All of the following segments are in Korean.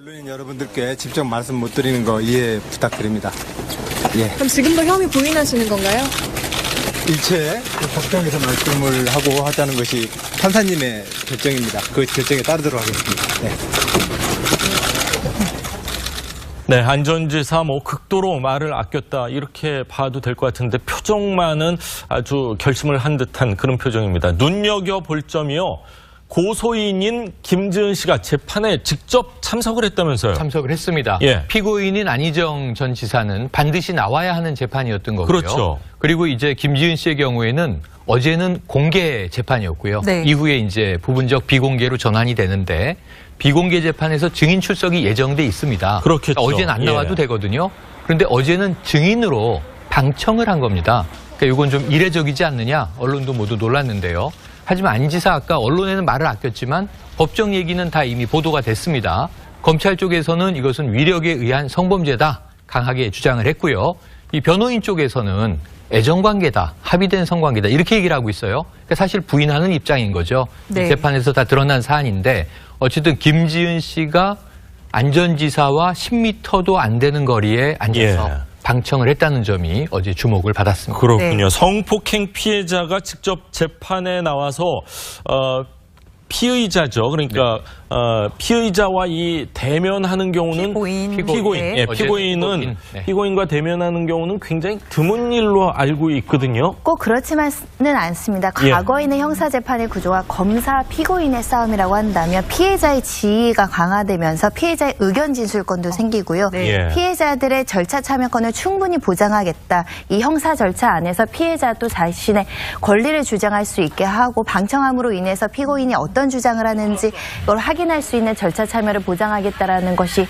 언론인 여러분들께 직접 말씀 못 드리는 거 이해 부탁드립니다. 예. 그럼 지금도 혐의 부인하시는 건가요? 일체 법정에서 말씀을 하고 하자는 것이 판사님의 결정입니다. 그 결정에 따르도록 하겠습니다. 네. 네, 안전지사 극도로 말을 아꼈다 이렇게 봐도 될 것 같은데 표정만은 아주 결심을 한 듯한 그런 표정입니다. 눈여겨볼 점이요. 고소인인 김지은 씨가 재판에 직접 참석을 했다면서요? 참석을 했습니다. 예. 피고인인 안희정 전 지사는 반드시 나와야 하는 재판이었던 거고요. 그렇죠. 그리고 이제 김지은 씨의 경우에는 어제는 공개 재판이었고요. 네. 이후에 이제 부분적 비공개로 전환이 되는데 비공개 재판에서 증인 출석이 예정돼 있습니다. 그렇겠죠. 어제는 안 나와도 예. 되거든요. 그런데 어제는 증인으로 방청을 한 겁니다. 그러니까 이건 좀 이례적이지 않느냐? 언론도 모두 놀랐는데요. 하지만 안 지사 아까 언론에는 말을 아꼈지만 법정 얘기는 다 이미 보도가 됐습니다. 검찰 쪽에서는 이것은 위력에 의한 성범죄다 강하게 주장을 했고요. 이 변호인 쪽에서는 애정관계다, 합의된 성관계다 이렇게 얘기를 하고 있어요. 그러니까 사실 부인하는 입장인 거죠. 네. 이 재판에서 다 드러난 사안인데 어쨌든 김지은 씨가 안전지사와 10m도 안 되는 거리에 앉아서 예. 방청을 했다는 점이 어제 주목을 받았습니다. 그렇군요. 네. 성폭행 피해자가 직접 재판에 나와서 피의자죠. 그러니까 피의자와 이 대면하는 경우는 피고인. 네. 예, 피고인은 네. 피고인과 대면하는 경우는 굉장히 드문 일로 알고 있거든요. 꼭 그렇지만은 않습니다. 예. 과거에는 형사재판의 구조가 검사 피고인의 싸움이라고 한다면 피해자의 지위가 강화되면서 피해자의 의견 진술권도 생기고요. 네. 예. 피해자들의 절차 참여권을 충분히 보장하겠다. 이 형사 절차 안에서 피해자도 자신의 권리를 주장할 수 있게 하고 방청함으로 인해서 피고인이 어떤 주장을 하는지 이걸 확인할 수 있는 절차 참여를 보장하겠다라는 것이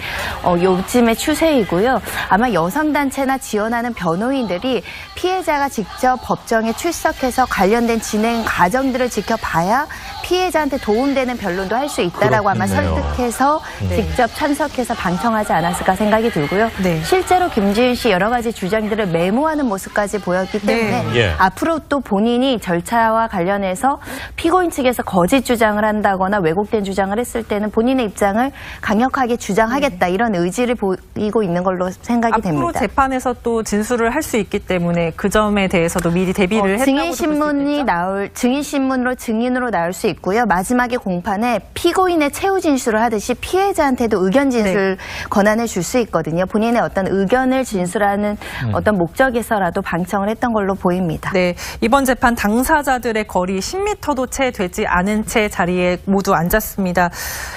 요즘의 추세이고요. 아마 여성단체나 지원하는 변호인들이 피해자가 직접 법정에 출석해서 관련된 진행 과정들을 지켜봐야 피해자한테 도움되는 변론도 할 수 있다라고 아마 그렇군요. 설득해서 직접 참석해서 방청하지 않았을까 생각이 들고요. 네. 실제로 김지은 씨 여러 가지 주장들을 메모하는 모습까지 보였기 때문에 네. 예. 앞으로 또 본인이 절차와 관련해서 피고인 측에서 거짓 주장을 한다거나 왜곡된 주장을 했을 때는 본인의 입장을 강력하게 주장하겠다 이런 의지를 보이고 있는 걸로 생각이 앞으로 됩니다. 재판에서 또 진술을 할 수 있기 때문에 그 점에 대해서도 미리 대비를 했다고 증인 신문이 증인 신문으로 증인으로 나올 수 있고요. 마지막에 공판에 피고인의 최후 진술을 하듯이 피해자한테도 의견 진술 권한을 줄 수 있거든요. 본인의 어떤 의견을 진술하는 어떤 목적에서라도 방청을 했던 걸로 보입니다. 네, 이번 재판 당사자들의 거리 10m도 채 되지 않은 채 자리에 모두 앉았습니다.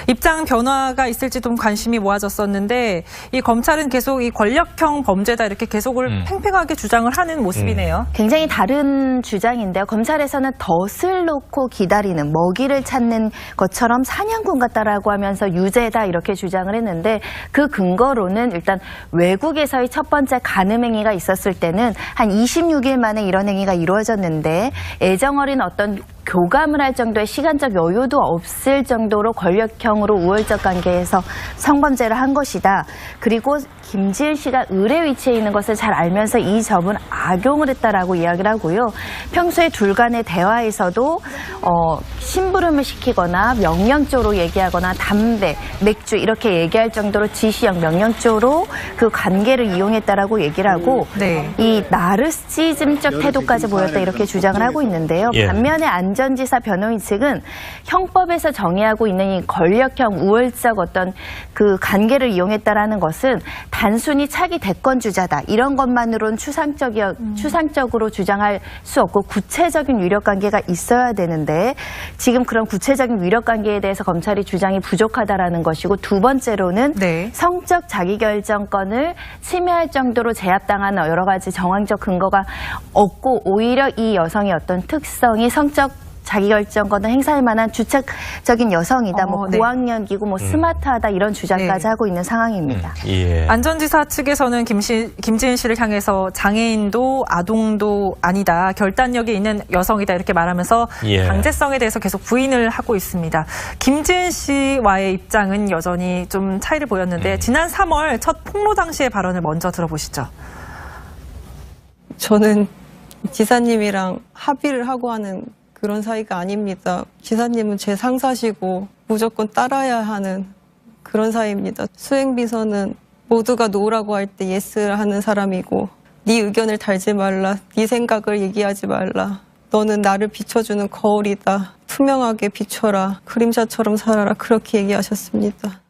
입장 변화가 있을지 좀 관심이 모아졌었는데 이 검찰은 계속 이 권력형 범죄다 이렇게 계속을 팽팽하게 주장을 하는 모습이네요. 굉장히 다른 주장인데요. 검찰에서는 덫을 놓고 기다리는 먹이를 찾는 것처럼 사냥꾼 같다라고 하면서 유죄다 이렇게 주장을 했는데 그 근거로는 일단 외국에서의 첫 번째 간음 행위가 있었을 때는 한 26일 만에 이런 행위가 이루어졌는데 애정어린 어떤 교감을 할 정도의 시간적 여유도 없을 정도로 권력형으로 우월적 관계에서 성범죄를 한 것이다. 그리고 김지은 씨가 의뢰 위치에 있는 것을 잘 알면서 이 점은 악용을 했다라고 이야기를 하고요. 평소에 둘 간의 대화에서도 심부름을 시키거나 명령조로 얘기하거나 담배, 맥주 이렇게 얘기할 정도로 지시형 명령조로 그 관계를 이용했다라고 얘기를 하고 네. 이 나르시즘적 태도까지 보였다 이렇게 주장을 하고 있는데요. 예. 반면에 안전지사 변호인 측은 형법에서 정의하고 있는 이 권력형 우월적 어떤 그 관계를 이용했다라는 것은 단순히 차기 대권주자다 이런 것만으로는 추상적으로 주장할 수 없고 구체적인 위력 관계가 있어야 되는데 지금 그런 구체적인 위력 관계에 대해서 검찰이 주장이 부족하다라는 것이고 두 번째로는 네. 성적 자기결정권을 침해할 정도로 제압당한 여러 가지 정황적 근거가 없고 오히려 이 여성의 어떤 특성이 성적 자기결정권을 행사할 만한 주체적인 여성이다. 네. 고학력이고 스마트하다 이런 주장까지 네. 하고 있는 상황입니다. 예. 안전지사 측에서는 김지은 씨를 향해서 장애인도 아동도 아니다. 결단력이 있는 여성이다 이렇게 말하면서 예. 강제성에 대해서 계속 부인을 하고 있습니다. 김지은 씨와의 입장은 여전히 좀 차이를 보였는데 지난 3월 첫 폭로 당시의 발언을 먼저 들어보시죠. 저는 지사님이랑 합의를 하고 하는 그런 사이가 아닙니다. 지사님은 제 상사시고 무조건 따라야 하는 그런 사이입니다. 수행비서는 모두가 노라고 할 때 예스를 하는 사람이고 네 의견을 달지 말라. 네 생각을 얘기하지 말라. 너는 나를 비춰주는 거울이다. 투명하게 비춰라. 그림자처럼 살아라. 그렇게 얘기하셨습니다.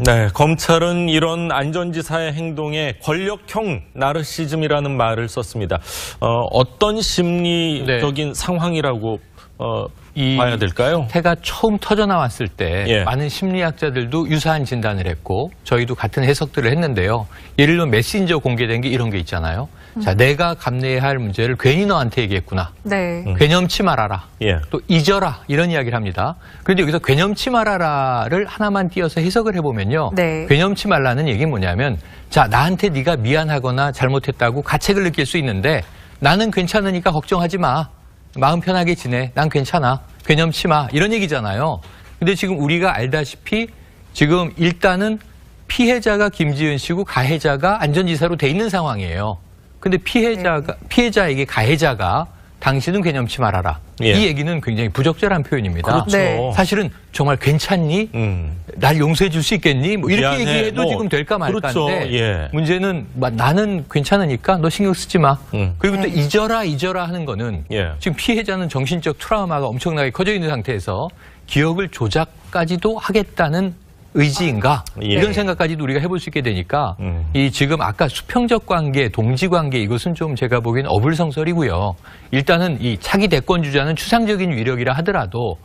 네, 검찰은 이런 안전지사의 행동에 권력형 나르시즘이라는 말을 썼습니다. 어떤 심리적인 상황이라고 봐야 될까요? 태가 처음 터져 나왔을 때 예. 많은 심리학자들도 유사한 진단을 했고 저희도 같은 해석들을 했는데요. 예를 들면 메신저 공개된 게 이런 게 있잖아요. 자, 내가 감내해야 할 문제를 괜히 너한테 얘기했구나. 네. 괴념치 말아라. 예. 또 잊어라 이런 이야기를 합니다. 그런데 여기서 괴념치 말아라를 하나만 띄어서 해석을 해보면요. 네. 괴념치 말라는 얘기는 뭐냐면 자, 나한테 네가 미안하거나 잘못했다고 가책을 느낄 수 있는데 나는 괜찮으니까 걱정하지 마. 마음 편하게 지내. 난 괜찮아. 괴념치 마. 이런 얘기잖아요. 근데 지금 우리가 알다시피 지금 일단은 피해자가 김지은 씨고 가해자가 안전지사로 돼 있는 상황이에요. 근데 피해자에게 가해자가 당신은 괴념치 말아라. 예. 이 얘기는 굉장히 부적절한 표현입니다. 그렇죠. 네. 사실은 정말 괜찮니? 날 용서해 줄 수 있겠니? 뭐 이렇게 미안해. 얘기해도 뭐, 지금 될까 말까인데 그렇죠. 예. 문제는 나는 괜찮으니까 너 신경 쓰지 마. 그리고 또 네. 잊어라 하는 거는 예. 지금 피해자는 정신적 트라우마가 엄청나게 커져 있는 상태에서 기억을 조작까지도 하겠다는 의지인가? 예. 이런 생각까지도 우리가 해볼 수 있게 되니까 이 지금 아까 수평적 관계, 동지 관계 이것은 좀 제가 보기엔 어불성설이고요. 일단은 이 차기 대권 주자는 추상적인 위력이라 하더라도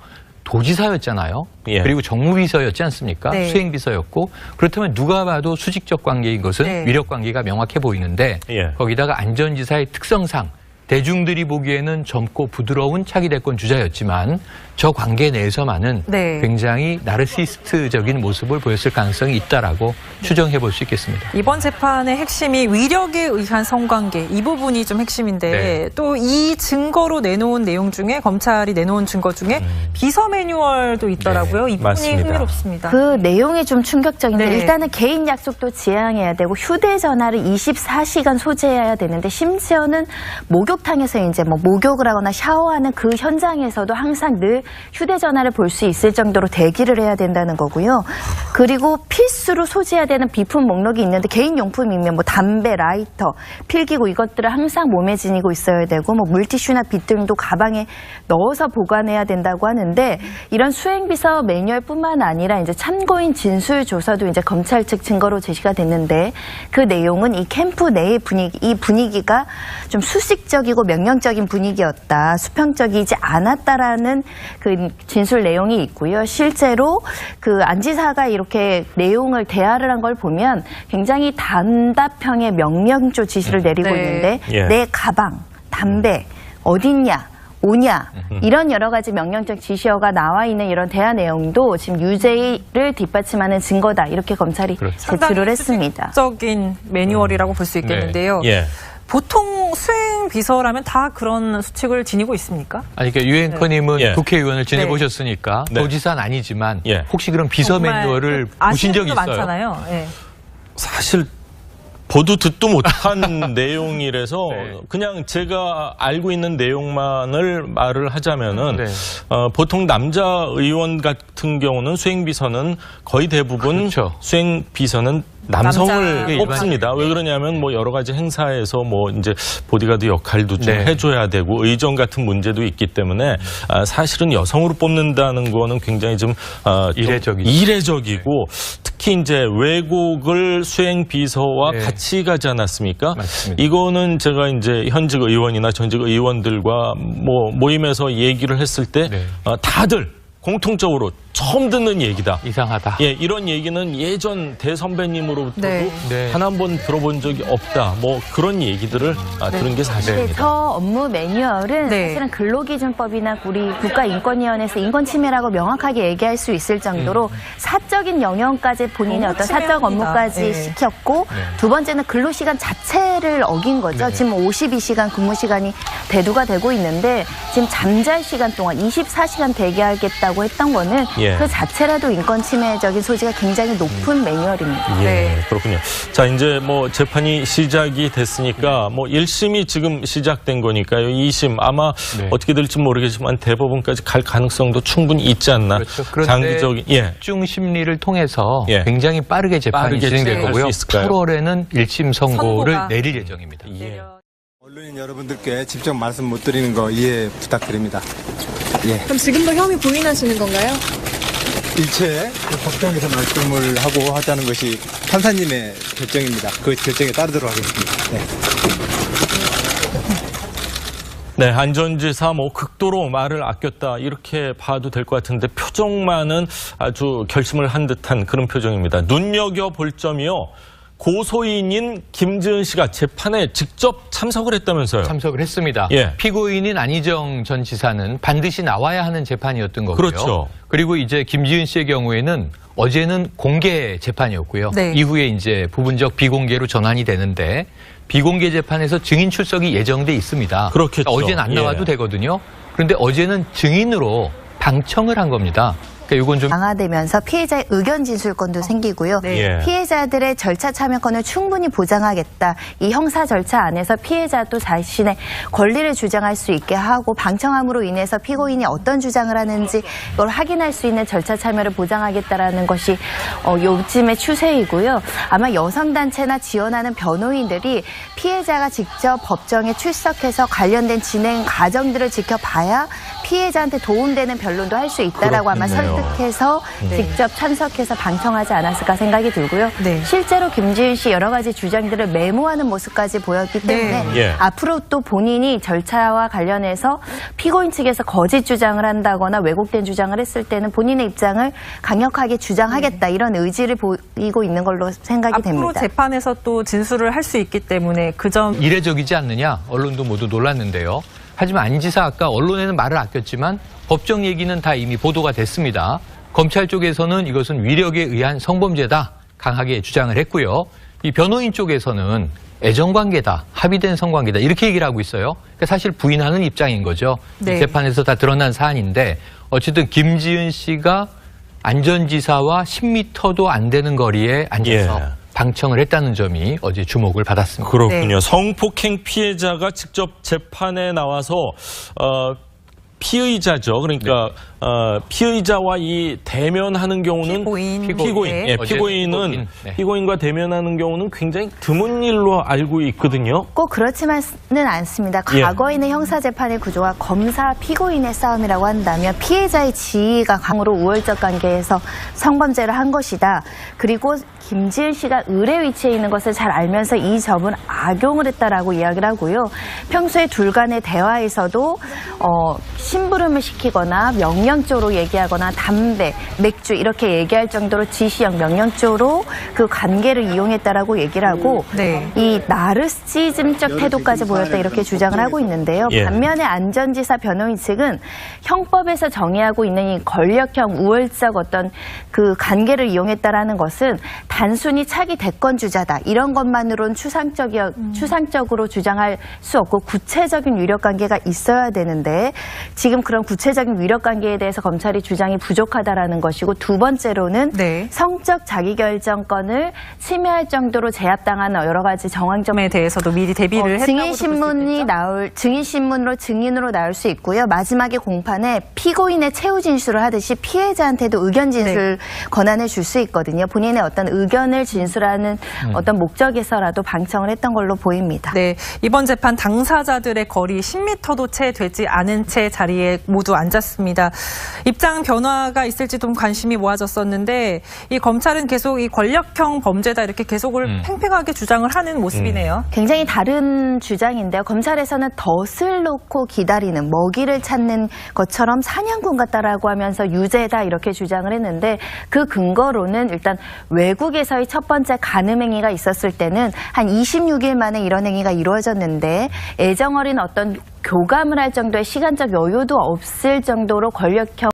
도지사였잖아요. 예. 그리고 정무비서였지 않습니까? 네. 수행비서였고 그렇다면 누가 봐도 수직적 관계인 것은 네. 위력 관계가 명확해 보이는데 예. 거기다가 안전지사의 특성상 대중들이 보기에는 젊고 부드러운 차기 대권 주자였지만 저 관계 내에서만은 네. 굉장히 나르시스트적인 모습을 보였을 가능성이 있다라고 추정해 볼 수 있겠습니다. 이번 재판의 핵심이 위력에 의한 성관계 이 부분이 좀 핵심인데 네. 또 이 증거로 내놓은 내용 중에 검찰이 내놓은 증거 중에 비서 매뉴얼도 있더라고요. 이 부분이 맞습니다. 흥미롭습니다. 그 내용이 좀 충격적인데 네. 일단은 개인 약속도 지향해야 되고 휴대전화를 24시간 소지해야 되는데 심지어는 목욕탕에서 이제 뭐 목욕을 하거나 샤워하는 그 현장에서도 항상 늘 휴대전화를 볼 수 있을 정도로 대기를 해야 된다는 거고요. 그리고 필수로 소지해야 되는 비품 목록이 있는데 개인 용품이면 뭐 담배, 라이터, 필기구 이것들을 항상 몸에 지니고 있어야 되고 뭐 물티슈나 빗 등도 가방에 넣어서 보관해야 된다고 하는데 이런 수행비서 매뉴얼뿐만 아니라 이제 참고인 진술 조서도 이제 검찰 측 증거로 제시가 됐는데 그 내용은 이 캠프 내의 이 분위기가 좀 수식적이고 명령적인 분위기였다. 수평적이지 않았다라는 그 진술 내용이 있고요. 실제로 그 안 지사가 이렇게 내용을 대화를 한 걸 보면 굉장히 단답형의 명령조 지시를 내리고 네. 있는데 예. 내 가방, 담배, 어딨냐, 오냐 이런 여러 가지 명령적 지시어가 나와 있는 이런 대화 내용도 지금 유죄를 뒷받침하는 증거다 이렇게 검찰이 제출을 했습니다. 적인 매뉴얼이라고 볼 수 있겠는데요. 예. 보통 수행 비서라면 다 그런 수칙을 지니고 있습니까? 아니, 그러니까 유엔커님은 예. 국회의원을 지내보셨으니까 네. 도지사는 아니지만 예. 혹시 그런 비서 정말 매뉴얼을 보신 아시는 적이 분도 있어요? 많잖아요. 예. 사실 보도 듣도 못한 내용이라서 네. 그냥 제가 알고 있는 내용만을 말을 하자면은 네. 보통 남자 의원 같은 경우는 수행비서는 거의 대부분 그렇죠. 수행비서는 남성을 남자 뽑습니다. 왜 그러냐면 뭐 여러 가지 행사에서 뭐 이제 보디가드 역할도 좀 네. 해줘야 되고 의전 같은 문제도 있기 때문에 사실은 여성으로 뽑는다는 거는 굉장히 좀 이례적이죠. 이례적이고 특히 이제 외국을 수행 비서와 네. 같이 가지 않았습니까? 맞습니다. 이거는 제가 이제 현직 의원이나 전직 의원들과 뭐 모임에서 얘기를 했을 때 네. 다들 공통적으로 처음 듣는 얘기다. 이상하다. 예, 이런 얘기는 예전 대선배님으로부터도 네. 네. 단 한 번 들어본 적이 없다. 뭐 그런 얘기들을 들은 게 네, 사실입니다. 저 업무 매뉴얼은 네. 사실은 근로기준법이나 우리 국가인권위원회에서 인권침해라고 명확하게 얘기할 수 있을 정도로 사적인 영역까지 본인의 너무 어떤 사적 침해합니다. 업무까지 네. 시켰고 두 번째는 근로시간 자체를 어긴 거죠. 지금 52시간 근무시간이 대두가 되고 있는데 지금 잠잘 시간 동안 24시간 대기하겠다고 있다라고 했던 거는 예. 그 자체라도 인권 침해적인 소지가 굉장히 높은 매뉴얼입니다. 예, 그렇군요. 자, 이제 뭐 재판이 시작이 됐으니까 뭐 1심이 지금 시작된 거니까요. 2심 아마 네. 어떻게 될지 모르겠지만 대법원까지 갈 가능성도 충분히 있지 않나. 그렇죠. 그런데 장기적인 집중 심리를 통해서 예. 굉장히 빠르게 재판이 빠르게 진행될 진행할 거고요. 수 있을까요? 8월에는 1심 선고를 선고가. 내릴 예정입니다. 예. 언론인 여러분들께 직접 말씀 못 드리는 거 이해 부탁드립니다. 예. 그럼 지금도 혐의 부인하시는 건가요? 일체 법정에서 말씀을 하고 하자는 것이 판사님의 결정입니다. 그 결정에 따르도록 하겠습니다. 네. 네, 안전지사 뭐 극도로 말을 아꼈다 이렇게 봐도 될 것 같은데 표정만은 아주 결심을 한 듯한 그런 표정입니다. 눈여겨볼 점이요. 고소인인 김지은 씨가 재판에 직접 참석을 했다면서요. 참석을 했습니다. 예. 피고인인 안희정 전 지사는 반드시 나와야 하는 재판이었던 거고요. 그렇죠. 그리고 이제 김지은 씨의 경우에는 어제는 공개 재판이었고요. 네. 이후에 이제 부분적 비공개로 전환이 되는데 비공개 재판에서 증인 출석이 예정돼 있습니다. 그렇겠죠. 그러니까 어제는 안 나와도 예. 되거든요. 그런데 어제는 증인으로 방청을 한 겁니다. 그러니까 이건 좀 강화되면서 피해자의 의견 진술권도 생기고요. 네. 예. 피해자들의 절차 참여권을 충분히 보장하겠다. 이 형사 절차 안에서 피해자도 자신의 권리를 주장할 수 있게 하고 방청함으로 인해서 피고인이 어떤 주장을 하는지 이걸 확인할 수 있는 절차 참여를 보장하겠다라는 것이 요즘의 추세이고요. 아마 여성단체나 지원하는 변호인들이 피해자가 직접 법정에 출석해서 관련된 진행 과정들을 지켜봐야 피해자한테 도움되는 변론도 할 수 있다라고 아마 그렇겠네요. 설득해서 직접 참석해서 방청하지 않았을까 생각이 들고요. 네. 실제로 김지은 씨 여러 가지 주장들을 메모하는 모습까지 보였기 때문에 예. 앞으로 또 본인이 절차와 관련해서 피고인 측에서 거짓 주장을 한다거나 왜곡된 주장을 했을 때는 본인의 입장을 강력하게 주장하겠다 이런 의지를 보이고 있는 걸로 생각이 앞으로 됩니다. 재판에서 또 진술을 할 수 있기 때문에 그 점 이례적이지 않느냐 언론도 모두 놀랐는데요. 하지만 안 지사 아까 언론에는 말을 아꼈지만 법정 얘기는 다 이미 보도가 됐습니다. 검찰 쪽에서는 이것은 위력에 의한 성범죄다 강하게 주장을 했고요. 이 변호인 쪽에서는 애정관계다, 합의된 성관계다 이렇게 얘기를 하고 있어요. 그러니까 사실 부인하는 입장인 거죠. 네. 재판에서 다 드러난 사안인데 어쨌든 김지은 씨가 안전지사와 10m도 안 되는 거리에 앉아서 예. 방청을 했다는 점이 어제 주목을 받았습니다. 그렇군요. 네. 성폭행 피해자가 직접 재판에 나와서 피의자죠. 그러니까 피의자와 이 대면하는 경우는 피고인. 예, 어제 피고인은 피고인. 네. 피고인과 대면하는 경우는 굉장히 드문 일로 알고 있거든요. 꼭 그렇지만은 않습니다. 예. 과거에는 형사재판의 구조가 검사 피고인의 싸움이라고 한다면 피해자의 지위가 강으로 우월적 관계에서 성범죄를 한 것이다. 그리고 김지은 씨가 의뢰 위치에 있는 것을 잘 알면서 이 점은 악용을 했다라고 이야기를 하고요. 평소에 둘 간의 대화에서도 심부름을 시키거나 명령조로 얘기하거나 담배, 맥주 이렇게 얘기할 정도로 지시형 명령조로 그 관계를 이용했다라고 얘기를 하고 네. 이 나르시즘적 태도까지 보였다 이렇게 주장을 하고 있는데요. 예. 반면에 안전지사 변호인 측은 형법에서 정의하고 있는 이 권력형 우월적 어떤 그 관계를 이용했다라는 것은 단순히 차기 대권 주자다 이런 것만으로는 추상적으로 주장할 수 없고 구체적인 위력 관계가 있어야 되는데 지금 그런 구체적인 위력 관계에 대해서 검찰이 주장이 부족하다라는 것이고 두 번째로는 네. 성적 자기결정권을 침해할 정도로 제압당하는 여러 가지 정황점에 점에 대해서도 미리 대비를 했다고 증인 신문이 증인 신문으로 증인으로 나올 수 있고요. 마지막에 공판에 피고인의 최후 진술을 하듯이 피해자한테도 의견 진술 권한을 줄 수 있거든요. 본인의 어떤 의견을 진술하는 어떤 목적에서라도 방청을 했던 걸로 보입니다. 네, 이번 재판 당사자들의 거리 10m도 채 되지 않은 채 자리에 모두 앉았습니다. 입장 변화가 있을지 좀 관심이 모아졌었는데 이 검찰은 계속 이 권력형 범죄다 이렇게 계속을 팽팽하게 주장을 하는 모습이네요. 굉장히 다른 주장인데요. 검찰에서는 덫을 놓고 기다리는 먹이를 찾는 것처럼 사냥꾼 같다라고 하면서 유죄다 이렇게 주장을 했는데 그 근거로는 일단 외국에서의 첫 번째 간음 행위가 있었을 때는 한 26일 만에 이런 행위가 이루어졌는데 애정어린 어떤 교감을 할 정도의 시간적 여유도 없을 정도로 권력형